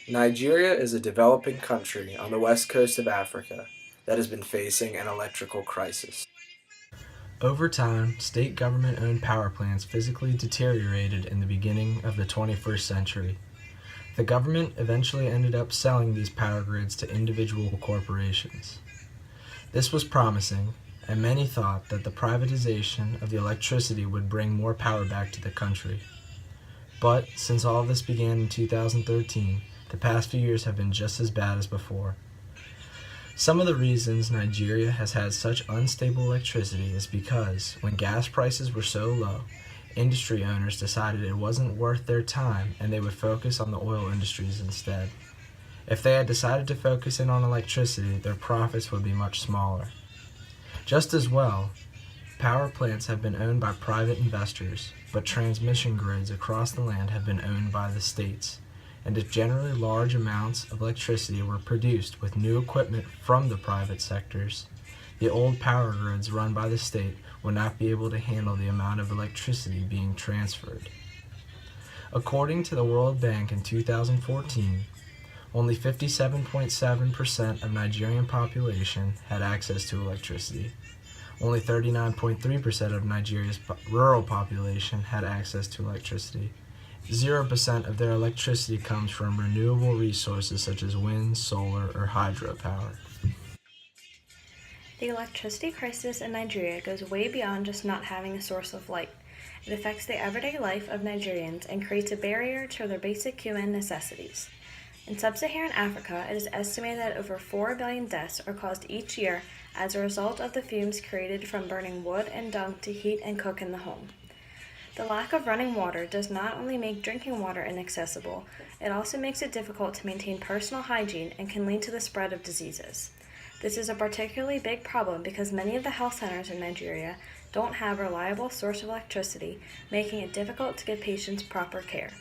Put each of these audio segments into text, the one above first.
Nigeria is a developing country on the west coast of Africa that has been facing an electrical crisis. Over time, state government-owned power plants physically deteriorated in the beginning of the 21st century. The government eventually ended up selling these power grids to individual corporations. This was promising, and many thought that the privatization of the electricity would bring more power back to the country. But since all of this began in 2013, the past few years have been just as bad as before. Some of the reasons Nigeria has had such unstable electricity is because, when gas prices were so low, industry owners decided it wasn't worth their time and they would focus on the oil industries instead. If they had decided to focus in on electricity, their profits would be much smaller. Just as well, power plants have been owned by private investors, but transmission grids across the land have been owned by the states. And if generally large amounts of electricity were produced with new equipment from the private sectors, the old power grids run by the state would not be able to handle the amount of electricity being transferred. According to the World Bank in 2014, only 57.7% of Nigerian population had access to electricity. Only 39.3% of Nigeria's rural population had access to electricity. 0% of their electricity comes from renewable resources such as wind, solar, or hydropower. The electricity crisis in Nigeria goes way beyond just not having a source of light. It affects the everyday life of Nigerians and creates a barrier to their basic human necessities. In sub-Saharan Africa, it is estimated that over 4 billion deaths are caused each year as a result of the fumes created from burning wood and dung to heat and cook in the home. The lack of running water does not only make drinking water inaccessible, it also makes it difficult to maintain personal hygiene and can lead to the spread of diseases. This is a particularly big problem because many of the health centers in Nigeria don't have a reliable source of electricity, making it difficult to give patients proper care.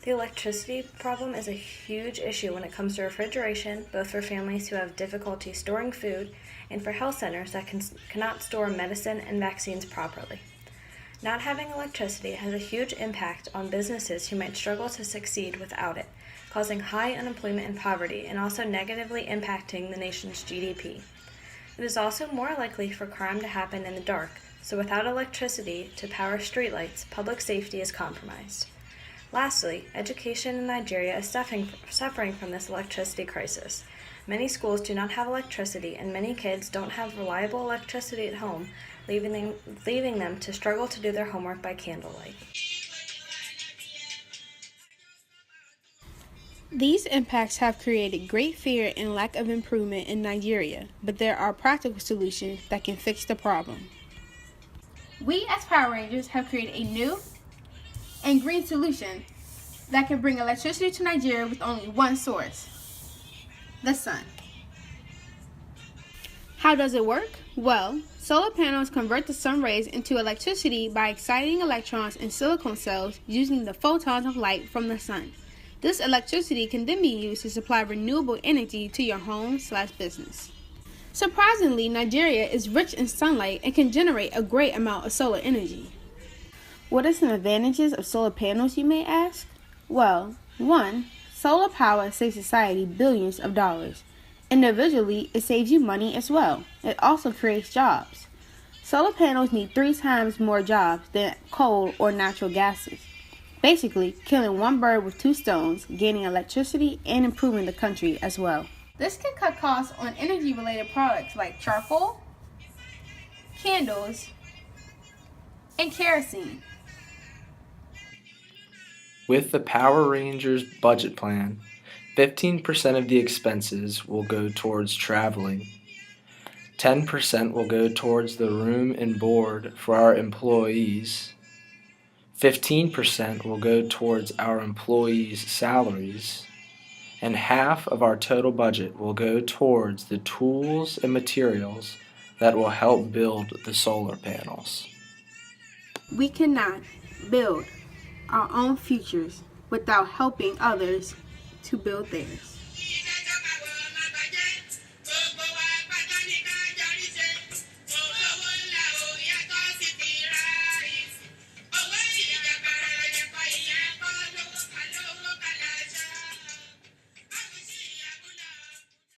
The electricity problem is a huge issue when it comes to refrigeration, both for families who have difficulty storing food and for health centers that cannot store medicine and vaccines properly. Not having electricity has a huge impact on businesses who might struggle to succeed without it, causing high unemployment and poverty and also negatively impacting the nation's GDP. It is also more likely for crime to happen in the dark, so without electricity to power streetlights, public safety is compromised. Lastly, education in Nigeria is suffering from this electricity crisis. Many schools do not have electricity and many kids don't have reliable electricity at home, leaving them to struggle to do their homework by candlelight. These impacts have created great fear and lack of improvement in Nigeria, but there are practical solutions that can fix the problem. We as Power Rangers have created a new and green solution that can bring electricity to Nigeria with only one source: the sun. How does it work? Well, solar panels convert the sun rays into electricity by exciting electrons in silicon cells using the photons of light from the sun. This electricity can then be used to supply renewable energy to your home/business. Surprisingly, Nigeria is rich in sunlight and can generate a great amount of solar energy. What are some advantages of solar panels, you may ask? Well, 1. Solar power saves society billions of dollars. Individually, it saves you money as well. It also creates jobs. Solar panels need 3 times more jobs than coal or natural gases. Basically, killing one bird with 2 stones, gaining electricity and improving the country as well. This can cut costs on energy-related products like charcoal, candles, and kerosene. With the Power Rangers budget plan, 15% of the expenses will go towards traveling, 10% will go towards the room and board for our employees, 15% will go towards our employees' salaries, and half of our total budget will go towards the tools and materials that will help build the solar panels. We cannot build our own futures without helping others to build theirs.